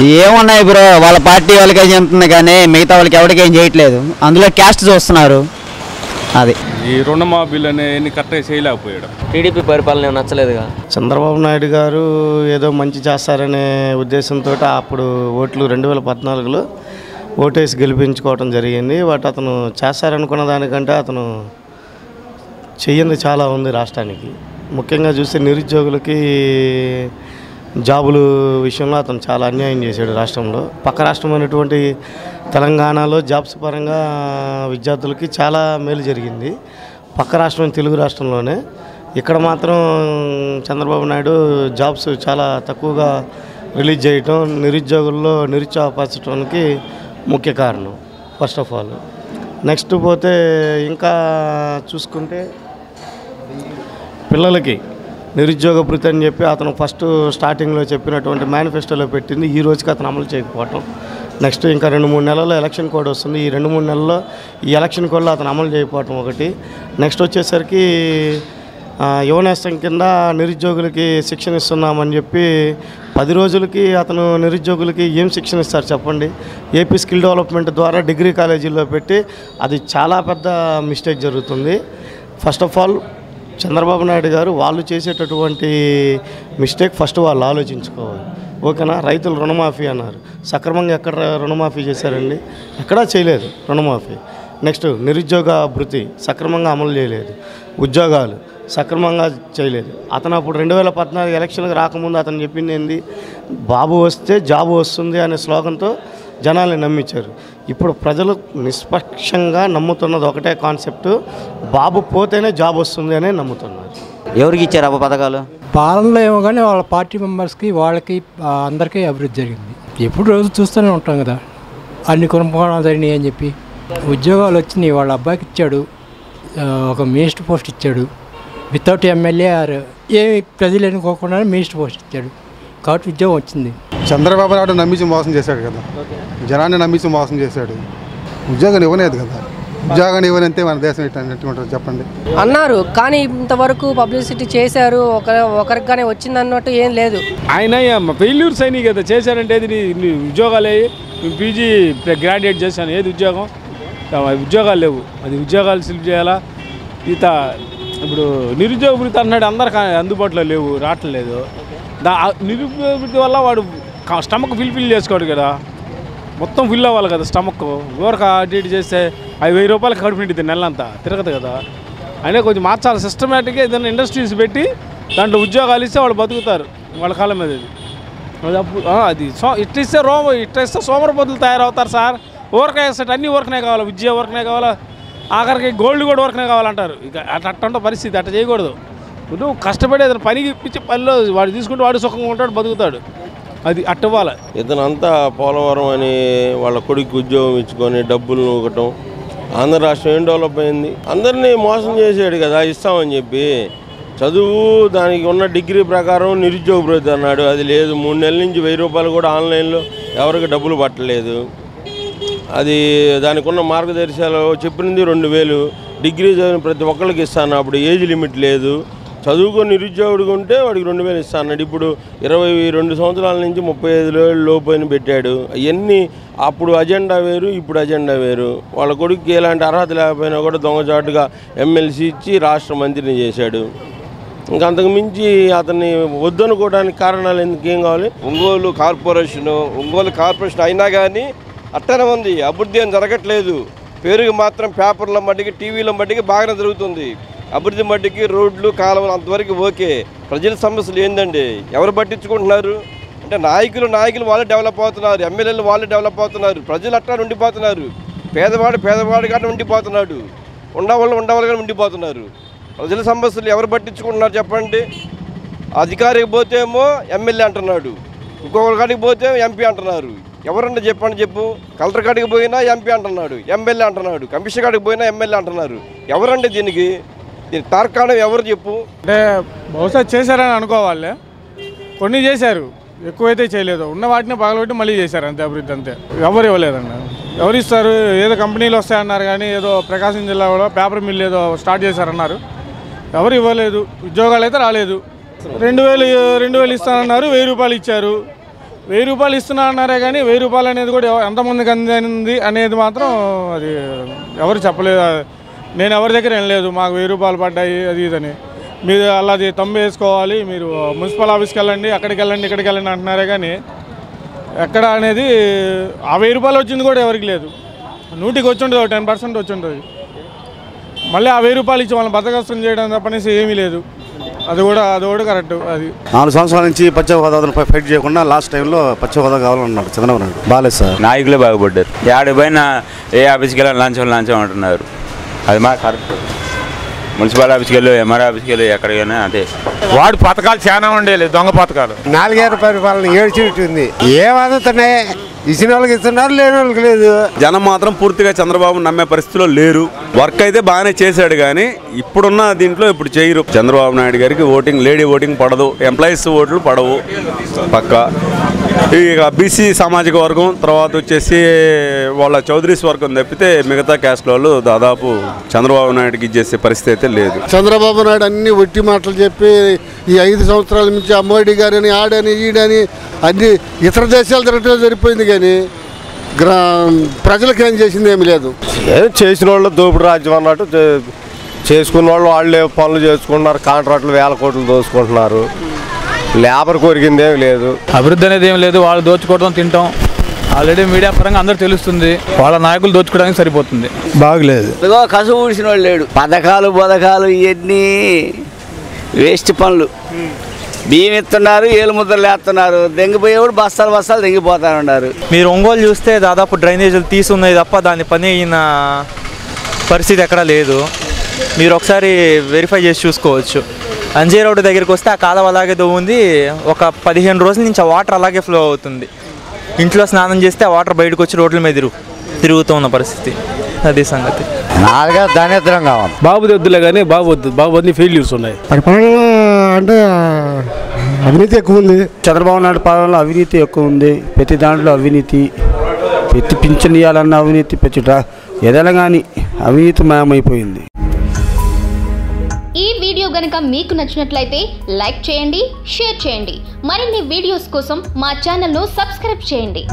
ఏమున్నాయి బ్రో, వాళ్ళ పార్టీ వాళ్ళకే చెందుతుంది కానీ మిగతా వాళ్ళకి ఎవరికి ఏం చేయట్లేదు. అందులో క్యాస్ట్ చూస్తున్నారు. అది ఈ రుణమాఫీలు అనేవి కరెక్ట్గా చేయలేకపోయాడు. టీడీపీ పరిపాలన నచ్చలేదుగా. చంద్రబాబు నాయుడు గారు ఏదో మంచి చేస్తారనే ఉద్దేశంతో అప్పుడు ఓట్లు 2014లో ఓటేసి గెలిపించుకోవడం జరిగింది. బట్ అతను చేస్తారనుకున్న దానికంటే అతను చెయ్యింది చాలా ఉంది రాష్ట్రానికి. ముఖ్యంగా చూస్తే నిరుద్యోగులకి జాబులు విషయంలో అతను చాలా అన్యాయం చేశాడు రాష్ట్రంలో. పక్క రాష్ట్రమైనటువంటి తెలంగాణలో జాబ్స్ పరంగా విద్యార్థులకి చాలా మేలు జరిగింది. పక్క రాష్ట్రం తెలుగు రాష్ట్రంలోనే. ఇక్కడ మాత్రం చంద్రబాబు నాయుడు జాబ్స్ చాలా తక్కువగా రిలీజ్ చేయటం నిరుద్యోగుల్లో నిరుత్సాహపరచడానికి ముఖ్య కారణం ఫస్ట్ ఆఫ్ ఆల్. నెక్స్ట్ పోతే ఇంకా చూసుకుంటే పిల్లలకి నిరుద్యోగ భృతి అని చెప్పి అతను ఫస్ట్ స్టార్టింగ్లో చెప్పినటువంటి మేనిఫెస్టోలో పెట్టింది ఈ రోజుకి అతను అమలు చేయకపోవటం. నెక్స్ట్ ఇంకా 2-3 నెలల్లో ఎలక్షన్ కోడ్ వస్తుంది. ఈ 2-3 నెలల్లో ఈ ఎలక్షన్ కోడ్లో అతను అమలు చేయకపోవటం ఒకటి. నెక్స్ట్ వచ్చేసరికి యువనేస్తం కింద నిరుద్యోగులకి శిక్షణ ఇస్తున్నామని చెప్పి 10 రోజులకి అతను నిరుద్యోగులకి ఏం శిక్షణ ఇస్తారు చెప్పండి. ఏపీ స్కిల్ డెవలప్మెంట్ ద్వారా డిగ్రీ కాలేజీల్లో పెట్టి అది చాలా పెద్ద మిస్టేక్ జరుగుతుంది. First of all Chandrababu Naidu గారు వాళ్ళు చేసేటటువంటి మిస్టేక్ ఫస్ట్ వాళ్ళు ఆలోచించుకోవాలి. ఓకేనా. రైతులు రుణమాఫీ అన్నారు, సక్రమంగా ఎక్కడ రుణమాఫీ చేశారండి? ఎక్కడా చేయలేదు రుణమాఫీ. నెక్స్ట్ నిరుద్యోగ భృతి సక్రమంగా అమలు చేయలేదు, ఉద్యోగాలు సక్రమంగా చేయలేదు. అతను అప్పుడు 2014 ఎలక్షన్కి రాకముందు అతను చెప్పింది ఏంది, బాబు వస్తే జాబు వస్తుంది అనే స్లోగన్తో జనాల్ని నమ్మించారు. ఇప్పుడు ప్రజలు నిష్పక్షంగా నమ్ముతున్నది ఒకటే కాన్సెప్ట్, బాబు పోతేనే జాబ్ వస్తుంది అనే నమ్ముతున్నారు. ఎవరికి ఇచ్చారు అబ్బా పథకాలు? పాలనలో ఏమో కానీ వాళ్ళ పార్టీ మెంబర్స్కి వాళ్ళకి అందరికీ అభివృద్ధి జరిగింది. ఎప్పుడు రోజు చూస్తూనే ఉంటాం కదా అన్ని కుంభకోణాలు జరిగినాయి అని చెప్పి. ఉద్యోగాలు వచ్చినాయి. వాళ్ళ అబ్బాయికి ఇచ్చాడు, ఒక మినిస్టర్ పోస్ట్ ఇచ్చాడు. వితౌట్ ఎమ్మెల్యే ఏమి ప్రజలు ఎన్నుకోకుండా మినిస్టర్ పోస్ట్ ఇచ్చాడు కాబట్టి ఉద్యోగం వచ్చింది. చంద్రబాబు నాయుడు నమ్మించి మోసం చేశాడు కదా, జనాన్ని నమ్మించి మోసం చేశాడు. ఉద్యోగాన్ని ఇవ్వలేదు కదా, ఉద్యోగాన్ని ఇవ్వనంతే మన దేశం ఎట్టుంటారు చెప్పండి అన్నారు. కానీ ఇంతవరకు పబ్లిసిటీ చేశారు, ఒకరికి కానీ వచ్చింది అన్నట్టు ఏం లేదు. ఆయన ఫెయిల్యూర్స్ అయినాయి కదా చేశారంటే. ఏది ఉద్యోగాలు పీజీ గ్రాడ్యుయేట్ చేశాను, ఏది ఉద్యోగం? ఉద్యోగాలు లేవు. అది ఉద్యోగాలు స్లిప్ చేయాలా. ఇప్పుడు నిరుద్యోగ వృత్తి అన్నాడు, అందరికి అందుబాటులో లేవు, రావట్లేదు. నిరుద్యోగ వృత్తి వల్ల వాడు స్టమక్ ఫిల్ చేసుకోడు కదా, మొత్తం ఫిల్ అవ్వాలి కదా స్టమక్. ఊరక అటు ఇటు చేస్తే 1000 రూపాయలకి కడుపు నిండితే నెలంతా తిరగదు కదా. అయినా కొంచెం మార్చాలి సిస్టమేటిక్గా. ఏదైనా ఇండస్ట్రీస్ పెట్టి దాంట్లో ఉద్యోగాలు ఇస్తే వాళ్ళు బతుకుతారు వాళ్ళ కాలం మీద. అది ఇట్లా ఇస్తే సోమరపోతులు తయారవుతారు సార్. ఊరకాయ వేస్తే అన్ని ఊరకనే కావాలి, విద్య ఊరకనే కావాలా, ఆఖరికి గోల్డ్ కూడా ఊరకనే కావాలంటారు. ఇక అట్లా పరిస్థితి, అట్లా చేయకూడదు. నువ్వు కష్టపడి ఏదైనా పనికి ఇప్పించి పనిలో వాడు తీసుకుంటే వాడు సుఖంగా ఉంటాడు, బతుకుతాడు. అది అట్టవ్వాలి. ఇతనంతా పోలవరం అని వాళ్ళ కొడుకు ఉద్యోగం ఇచ్చుకొని డబ్బులు నూకటం. ఆంధ్ర రాష్ట్రం ఏం డెవలప్ అయింది? అందరినీ మోసం చేసాడు కదా ఇస్తామని చెప్పి. చదువు దానికి ఉన్న డిగ్రీ ప్రకారం నిరుద్యోగ భృతి అన్నాడు, అది లేదు. 3 నెలల నుంచి 1000 రూపాయలు కూడా ఆన్లైన్లో ఎవరికి డబ్బులు పట్టలేదు. అది దానికి ఉన్న మార్గదర్శకాలు చెప్పినది 2000. డిగ్రీ చదివిన ప్రతి ఒక్కరికి ఇస్తాను. అప్పుడు ఏజ్ లిమిట్ లేదు. చదువుకొని నిరుద్యోగుడిగా ఉంటే వాడికి 2000 ఇస్తా అన్నాడు. ఇప్పుడు 22 సంవత్సరాల నుంచి 35 లోపైన పెట్టాడు. అవన్నీ అప్పుడు అజెండా వేరు, ఇప్పుడు అజెండా వేరు. వాళ్ళ కొడుకు ఎలాంటి అర్హత లేకపోయినా కూడా దొంగచాటుగా ఎమ్మెల్సీ ఇచ్చి రాష్ట్ర మంత్రిని చేశాడు. ఇంకా అంతకు మించి అతన్ని వద్దనుకోవడానికి కారణాలు ఎందుకు, ఏం కావాలి? ఒంగోలు కార్పొరేషన్ అయినా కానీ అట్టనే ఉంది, అభివృద్ధి ఏం జరగట్లేదు. పేరుకి మాత్రం పేపర్ల మట్టికి టీవీల మట్టికి బాగానే జరుగుతుంది. అభివృద్ధి మట్టికి రోడ్లు కాలువలు అంతవరకు ఓకే. ప్రజల సమస్యలు ఏందండి? ఎవరు పట్టించుకుంటున్నారు? అంటే నాయకులు వాళ్ళే డెవలప్ అవుతున్నారు, ఎమ్మెల్యేలు వాళ్ళే డెవలప్ అవుతున్నారు. ప్రజలు అట్లా ఉండిపోతున్నారు. పేదవాడు కానీ ఉండిపోతున్నాడు, ఉండవాళ్ళు కానీ ఉండిపోతున్నారు. ప్రజల సమస్యలు ఎవరు పట్టించుకుంటున్నారు చెప్పండి? అధికారికి పోతేమో ఎమ్మెల్యే అంటున్నాడు, ఇంకొకరి కాడికి పోతే ఎంపీ అంటున్నారు. ఎవరంటే చెప్పు. కలెక్టర్ కాడికి పోయినా ఎంపీ అంటున్నాడు, ఎమ్మెల్యే అంటున్నాడు. కమిషనర్ కాడికి పోయినా ఎమ్మెల్యే అంటున్నారు. ఎవరంటే దీనికి తార్కాణం ఎవరు చెప్పు? అంటే బహుశా చేశారని అనుకోవాలి. కొన్ని చేశారు, ఎక్కువైతే చేయలేదు. ఉన్న వాటిని పగలబెట్టి మళ్ళీ చేశారు, అంతే అభివృద్ధి. అంతే. ఎవరు ఇవ్వలేదన్న. ఎవరు ఇస్తారు? ఏదో కంపెనీలు వస్తాయన్నారు కానీ ఏదో ప్రకాశం జిల్లాలో పేపర్ మిల్ ఏదో స్టార్ట్ చేశారన్నారు, ఎవరు ఇవ్వలేదు. ఉద్యోగాలు అయితే రాలేదు. 2000 ఇస్తానన్నారు, 1000 రూపాయలు ఇచ్చారు. రూపాయలు ఇస్తున్నా అన్నారే కానీ 1000 రూపాయలు అనేది కూడా ఎంతమందికి అందింది అనేది మాత్రం అది ఎవరు చెప్పలేదు. నేను ఎవరి దగ్గర వినలేదు మాకు 1000 రూపాయలు పడ్డాయి అది ఇదని. మీరు అలాది తమ్ము వేసుకోవాలి, మీరు మున్సిపల్ ఆఫీస్కి వెళ్ళండి, అక్కడికి వెళ్ళండి, ఇక్కడికి వెళ్ళండి అంటున్నారే కానీ ఎక్కడ అనేది ఆ 1000 రూపాయలు వచ్చింది కూడా ఎవరికి లేదు. 100కి వచ్చి ఉంటుంది, 10% వచ్చి ఉంటుంది. మళ్ళీ ఆ 1000 రూపాయలు ఇచ్చి వాళ్ళని బతకష్టం చేయడం తప్పనేసి ఏమీ లేదు. అది కూడా కరెక్ట్. అది 4 సంవత్సరాల నుంచి పశ్చిమ గోదావరిపై ఫైట్ చేయకుండా లాస్ట్ టైంలో పశ్చిమ గోదావరి కావాలన్నాడు చంద్రబాబు నాయుడు. బాలేదు సార్, నాయకులే బాగుపడ్డారు. ఏడు పైన ఏ ఆఫీస్కి వెళ్ళాలి లంచం అంటున్నారు. అది మా కరెక్ట్. మున్సిపల్ ఆఫీస్కి వెళ్ళు, ఎంఆర్ ఆఫీస్కి వెళ్ళు, ఎక్కడికైనా అదే. వాడు పథకాలు చాలా ఉండేది, దొంగ పథకాలు. 4 ఏళ్ళ పరిపాలన ఏడ్చిట్టుంది. ఏమవుతున్నాయి, ఇచ్చిన వాళ్ళకి ఇస్తున్నారు, లేని వాళ్ళకి లేదు. జనం మాత్రం పూర్తిగా చంద్రబాబు నమ్మే పరిస్థితిలో లేరు. వర్క్ అయితే బాగానే చేశాడు కానీ ఇప్పుడున్న దీంట్లో ఇప్పుడు చేయరు. చంద్రబాబు నాయుడు గారికి లేడీ ఓటింగ్ పడదు, ఎంప్లాయీస్ ఓట్లు పడవు పక్క. ఇక బీసీ సామాజిక వర్గం, తర్వాత వచ్చేసి వాళ్ళ చౌదరీస్ వర్గం తప్పితే మిగతా క్యాస్ట్ వాళ్ళు దాదాపు చంద్రబాబు నాయుడుకి ఇచ్చేసే పరిస్థితి అయితే లేదు. చంద్రబాబు నాయుడు అన్ని ఒట్టి మాటలు చెప్పి ఈ 5 సంవత్సరాల నుంచి ఆ మోడీ గారని ఆడని ఈడని అన్ని ఇతర దేశాలు తిరగటం సరిపోయింది కానీ ప్రజలకు ఏం చేసింది ఏమి లేదు. చేసిన వాళ్ళు దోపిడి రాజ్యం అన్నట్టు చేసుకున్న వాళ్ళు వాళ్ళే పనులు చేసుకుంటున్నారు. కాంట్రాక్టులు 1000 కోట్లు దోచుకుంటున్నారు. లేబర్ కొరిగింది ఏమి లేదు, అభివృద్ధి అనేది ఏం లేదు. వాళ్ళు దోచుకోవడం తింటాం ఆల్రెడీ మీడియా పరంగా అందరూ తెలుస్తుంది. వాళ్ళ నాయకులు దోచుకోవడానికి సరిపోతుంది. బాగలేదు. కసు ఊడిసిన వాళ్ళు లేడు. పథకాలు ఇవన్నీ వేస్ట్ పనులు. బియ్యం ఇస్తున్నారు, ఏలు ముద్రలు వేస్తున్నారు, దెంగిపోయేవాడు బస్తాలు దెంగిపోతారన్నారు. మీరు ఒంగోలు చూస్తే దాదాపు డ్రైనేజీలు తీసున్నాయి తప్ప దాన్ని పని అయిన పరిస్థితి ఎక్కడా లేదు. మీరు ఒకసారి వెరిఫై చేసి చూసుకోవచ్చు. అంజే రోడ్డు దగ్గరికి వస్తే ఆ కాలం అలాగే ఉంది. ఒక 15 రోజుల నుంచి ఆ వాటర్ అలాగే ఫ్లో అవుతుంది. ఇంట్లో స్నానం చేస్తే ఆ వాటర్ బయటకు వచ్చి రోడ్ల మీద తిరుగుతూ ఉన్న పరిస్థితి. అది సంగతి. నాలుగా దానేతరం కావాలి. బాబు వద్దులే కానీ బాబు అన్ని ఫెయిల్యూర్స్ ఉన్నాయి. పరిపాలన అంటే అవినీతి ఎక్కువ ఉంది. చంద్రబాబు నాయుడు పాలనలో అవినీతి ఎక్కువ ఉంది. ప్రతి దాంట్లో అవినీతి, ప్రతి పింఛన్ ఇవ్వాలన్న అవినీతి, ప్రతి ఏదైనా కానీ అవినీతి మయమైపోయింది. ఈ వీడియో గనుక మీకు నచ్చినట్లయితే లైక్ చేయండి, షేర్ చేయండి. మరిన్ని వీడియోస్ కోసం మా ఛానల్ను సబ్స్క్రైబ్ చేయండి.